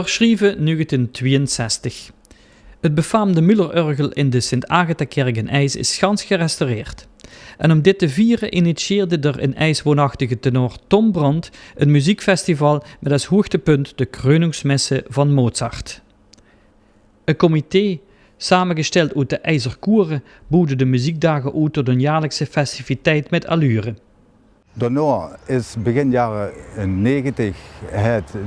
Verschreven 1962. Het befaamde Müller-orgel in de Sint-Agatha-kerk in IJs is gans gerestaureerd. En om dit te vieren initieerde er in IJs woonachtige tenor Tom Brandt een muziekfestival met als hoogtepunt de Kreuningsmesse van Mozart. Een comité, samengesteld uit de IJzerkoeren, boode de muziekdagen uit tot een jaarlijkse festiviteit met allure. Daarna is begin jaren 90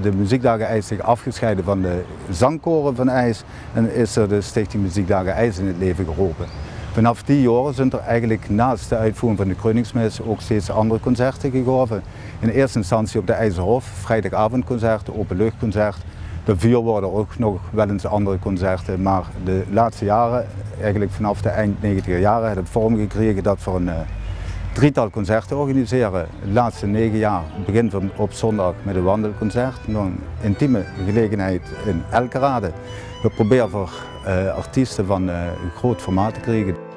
de Muziekdagen IJs zich afgescheiden van de zangkoren van IJs en is er de Stichting Muziekdagen IJs in het leven geroepen. Vanaf die jaren zijn er eigenlijk naast de uitvoering van de Kreuningsmis ook steeds andere concerten gegeven. In eerste instantie op de IJzerhof, vrijdagavondconcerten, openluchtconcert. Daarvoor worden ook nog wel eens andere concerten, maar de laatste jaren, eigenlijk vanaf de eind 90er jaren, hebben we vorm gekregen dat we een drietal concerten organiseren. De laatste 9 jaar beginnen we op zondag met een wandelconcert, een intieme gelegenheid in Elkerade. We proberen voor artiesten van groot formaat te krijgen.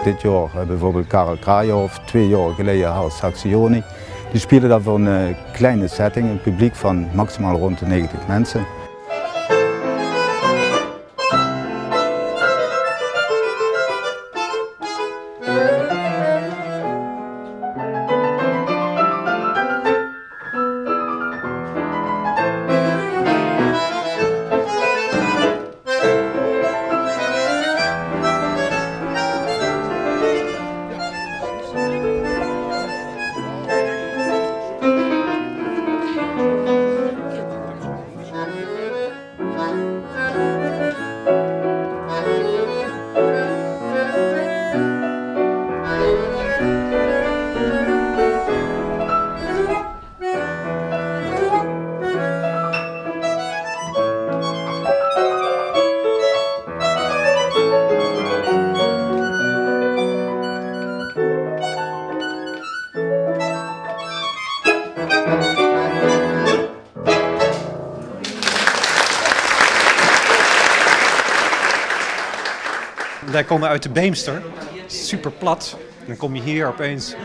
Dit jaar bijvoorbeeld Karel Krajov, 2 jaar geleden Hans Saxioni. Die spelen daar voor een kleine setting, een publiek van maximaal rond de 90 mensen. Wij komen uit de Beemster, super plat. Dan kom je hier opeens,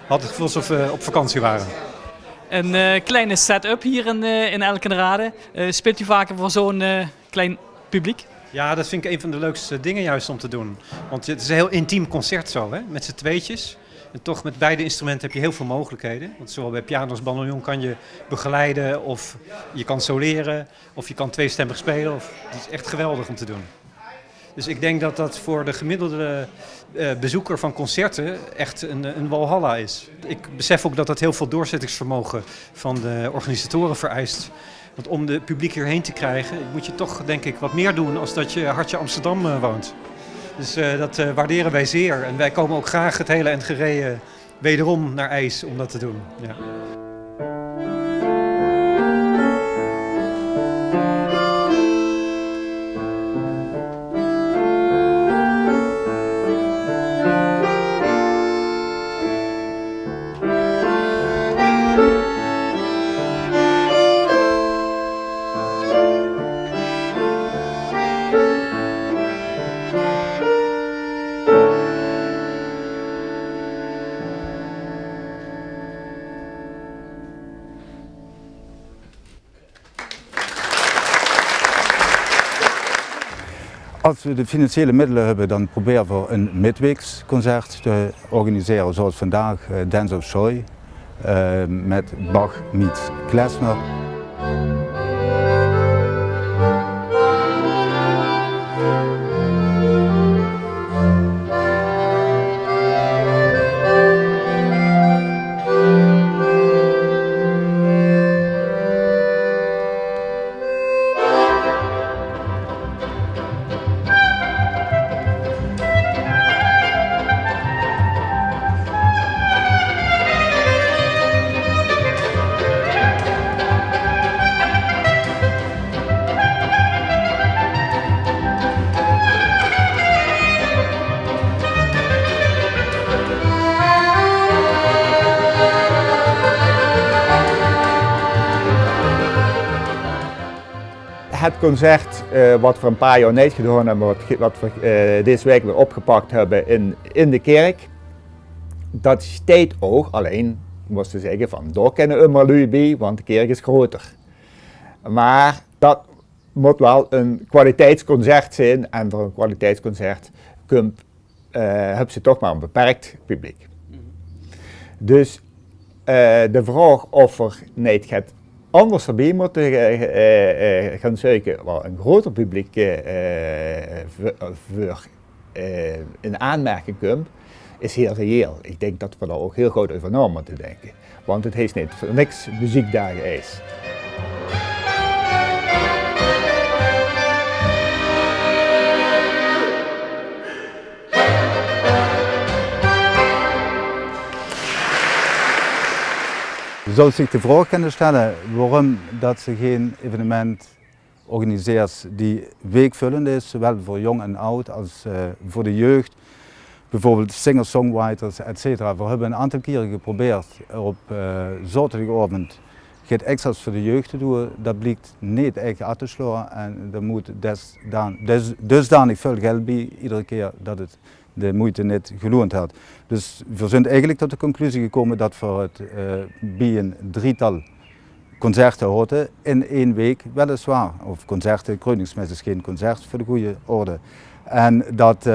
had het gevoel alsof we op vakantie waren. Een kleine setup hier in Elkenrade. Speelt u vaker voor zo'n klein publiek? Ja, dat vind ik een van de leukste dingen juist om te doen. Want het is een heel intiem concert zo, hè? Met z'n tweetjes. En toch met beide instrumenten heb je heel veel mogelijkheden. Want zowel bij piano als bandoneon kan je begeleiden of je kan soleren of je kan tweestemmig spelen. Het is echt geweldig om te doen. Dus ik denk dat dat voor de gemiddelde bezoeker van concerten echt een walhalla is. Ik besef ook dat dat heel veel doorzettingsvermogen van de organisatoren vereist. Want om de publiek hierheen te krijgen moet je toch denk ik wat meer doen als dat je hartje Amsterdam woont. Dus dat waarderen wij zeer. En wij komen ook graag het hele eind gereden wederom naar IJs om dat te doen. Ja. Als we de financiële middelen hebben, dan proberen we een midweeksconcert te organiseren, zoals vandaag Dance of Joy met Bach meets Klezmer. het concert wat we een paar jaar niet gedaan hebben, wat we deze week weer opgepakt hebben in de kerk, dat steekt ook, alleen moesten zeggen van daar kennen we maar lui bij, want de kerk is groter. Maar dat moet wel een kwaliteitsconcert zijn en voor een kwaliteitsconcert hebben ze toch maar een beperkt publiek. Dus de vraag of er niet het anders erbij moeten gaan zoeken, waar een groter publiek voor in aanmerking komt, is heel reëel. Ik denk dat we daar ook heel goed over na moeten denken. Want het heeft niet voor niks muziekdagen is. Je zou zich de vraag kunnen stellen waarom dat ze geen evenement organiseert die weekvullend is, zowel voor jong en oud als voor de jeugd. Bijvoorbeeld singer-songwriters, etc. We hebben een aantal keren geprobeerd op zaterdagavond iets extra's voor de jeugd te doen. Dat blijkt niet echt uit te slaan en er moet dusdanig veel geld bij iedere keer dat het de moeite niet geloond had. Dus we zijn eigenlijk tot de conclusie gekomen dat we het bij een drietal concerten houden in 1 week, weliswaar. Of concerten, Kroningsmis is geen concert voor de goede orde. En dat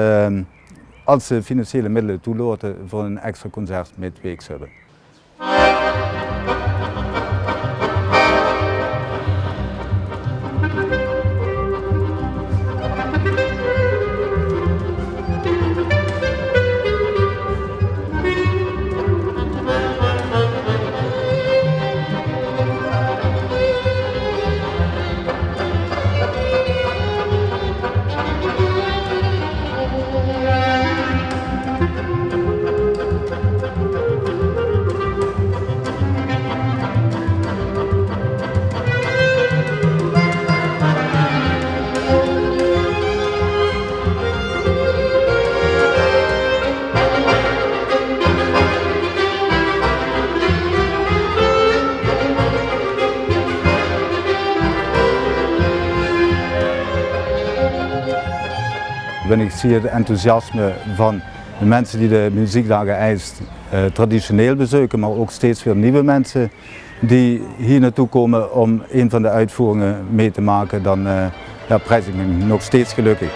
als ze financiële middelen toelaten voor een extra concert met week zullen. Ik zie het enthousiasme van de mensen die de muziekdagen IJs traditioneel bezoeken, maar ook steeds weer nieuwe mensen die hier naartoe komen om een van de uitvoeringen mee te maken. Dan prijs ik me nog steeds gelukkig.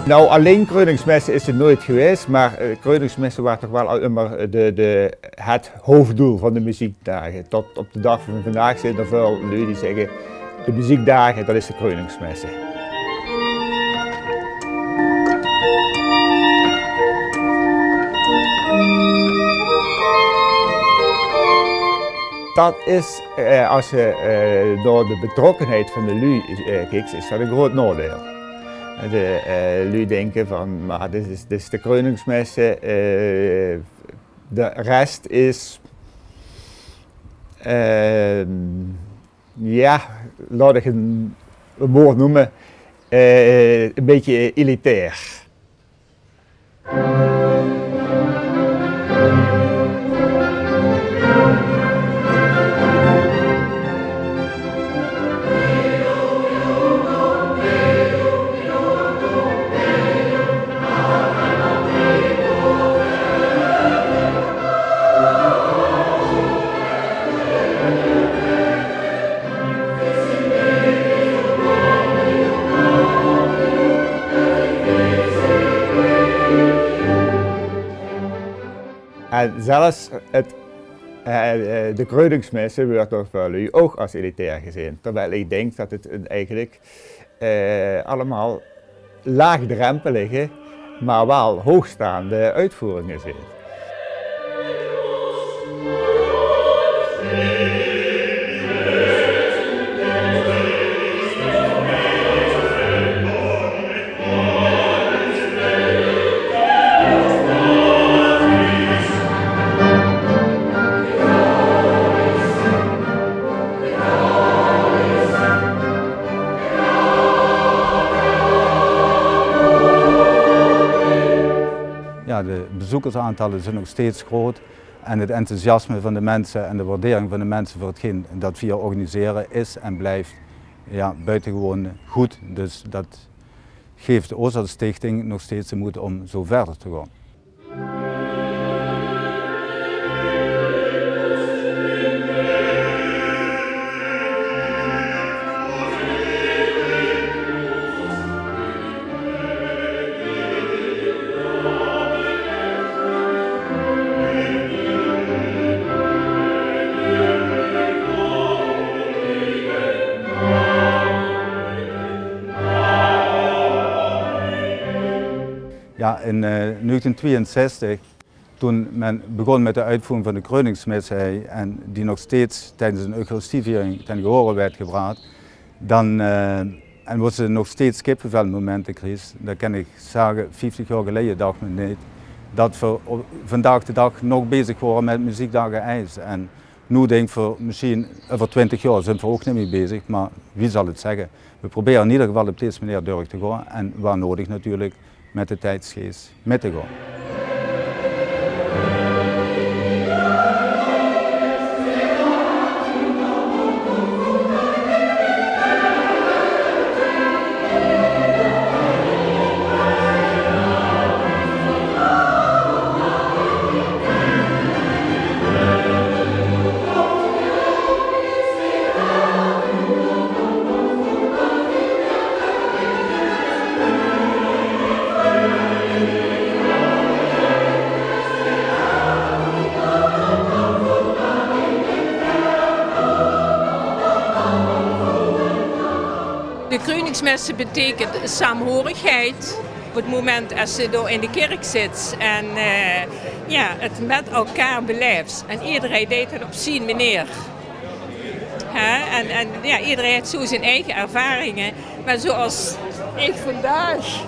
Nou, alleen Kroningsmessen is het nooit geweest, maar Kroningsmessen waren toch wel immer het hoofddoel van de muziekdagen. Tot op de dag van vandaag zijn er veel lui die zeggen, de muziekdagen, dat is de Kroningsmessen. Dat is, als je door de betrokkenheid van de lui kijkt, is dat een groot nadeel. De lui denken van, maar dit is de Kroningsmessen, de rest is, ja, laat ik een woord noemen, een beetje elitair. zelfs de kruidingsmessen wordt door jullie ook als elitair gezien. Terwijl ik denk dat het eigenlijk allemaal laagdrempelige, maar wel hoogstaande uitvoeringen zijn. Ja, de bezoekersaantallen zijn nog steeds groot en het enthousiasme van de mensen en de waardering van de mensen voor hetgeen dat we hier organiseren is en blijft buitengewoon goed. Dus dat geeft de Ozar Stichting nog steeds de moed om zo verder te gaan. Ja, in 1962, toen men begon met de uitvoering van de Kruiningsmissij en die nog steeds tijdens een Eucharistieviering ten gehore werd gebracht, en was er nog steeds kippenvelmomenten kreeg, dan kan ik zeggen, 50 jaar geleden dacht men niet, dat we vandaag de dag nog bezig waren met muziekdagen IJs. En nu denk ik voor misschien over 20 jaar zijn we ook niet mee bezig, maar wie zal het zeggen. We proberen in ieder geval op deze manier door te gaan en waar nodig natuurlijk met de tijdsgeest mee te gaan. De Kruiningsmessen betekent saamhorigheid op het moment als je door in de kerk zit en het met elkaar beleeft. En iedereen deed het op zijn manier. Iedereen heeft zo zijn eigen ervaringen. Maar zoals ik vandaag,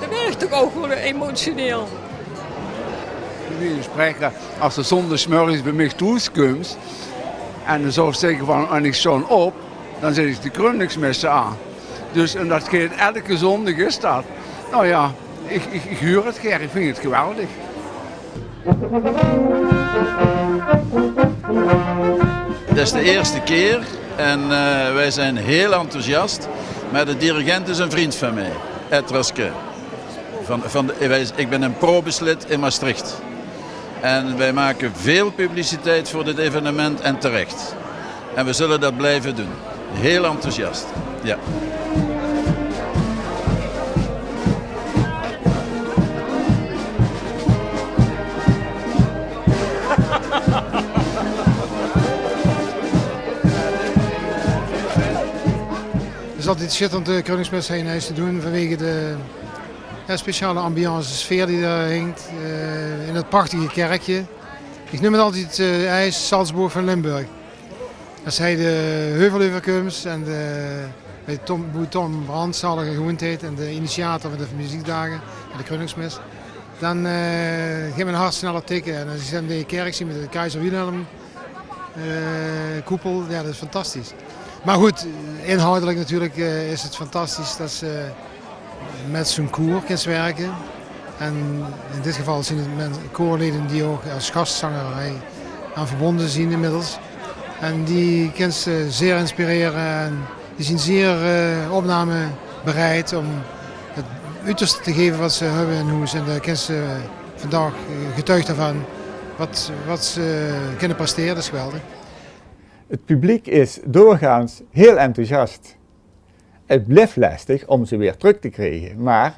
dat werd toch ook gewoon emotioneel. We spreken als de zondagsmorgens bij mij toekomt en dan zou ik zeggen van en ik sta op, dan zet ik de Kruiningsmessen aan. Dus en dat gaat elke zondag is dat. Nou ja, ik huur het graag, ik vind het geweldig. Het is de eerste keer en wij zijn heel enthousiast. Maar de dirigent is een vriend van mij, Ed Raske. Ik ben een probeslid in Maastricht. En wij maken veel publiciteit voor dit evenement en terecht. En we zullen dat blijven doen. Heel enthousiast. Ja. Het is altijd schitterend de Kruiningsmes heen IJs te doen vanwege de speciale ambiance, sfeer die daar hangt in het prachtige kerkje. Ik noem het altijd IJs Salzburg van Limburg. Als hij de heuvel overkomt en bij Tom Brandt, zalige gewoondheid en de initiator van de muziekdagen en de Kruiningsmes, dan gaat mijn hart sneller tikken. En als je dan de kerk ziet met de Keizer Wilhelm koepel, ja, dat is fantastisch. Maar goed, inhoudelijk natuurlijk is het fantastisch dat ze met zo'n koor kunnen werken. En in dit geval zijn het koorleden die ook als gastzanger aan verbonden zien inmiddels. En die kunnen ze zeer inspireren en die zijn zeer opnamebereid om het uiterste te geven wat ze hebben in huis. En daar kunnen ze vandaag getuigd daarvan wat ze kunnen presteren, dat is geweldig. Het publiek is doorgaans heel enthousiast. het blijft lastig om ze weer terug te krijgen. Maar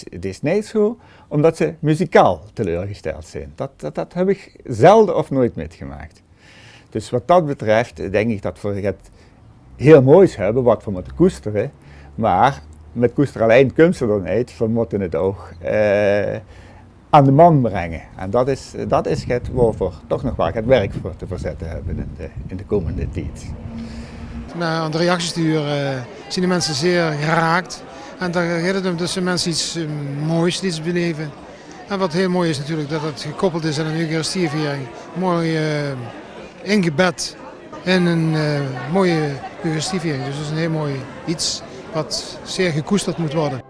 het is niet zo omdat ze muzikaal teleurgesteld zijn. Dat heb ik zelden of nooit metgemaakt. Dus wat dat betreft denk ik dat we het heel moois hebben wat we moeten koesteren. Maar met koester alleen kunnen ze er niet. We moeten het ook aan de man brengen. En dat is het waar we toch nog wel het werk voor te verzetten hebben in de komende tijd. Aan de reactiestuur zien de mensen zeer geraakt. En daar gaat het om dat de mensen iets moois iets beleven. En wat heel mooi is natuurlijk dat het gekoppeld is aan een Eucharistieviering. Mooi ingebed in een mooie Eucharistieviering. Dus dat is een heel mooi iets wat zeer gekoesterd moet worden.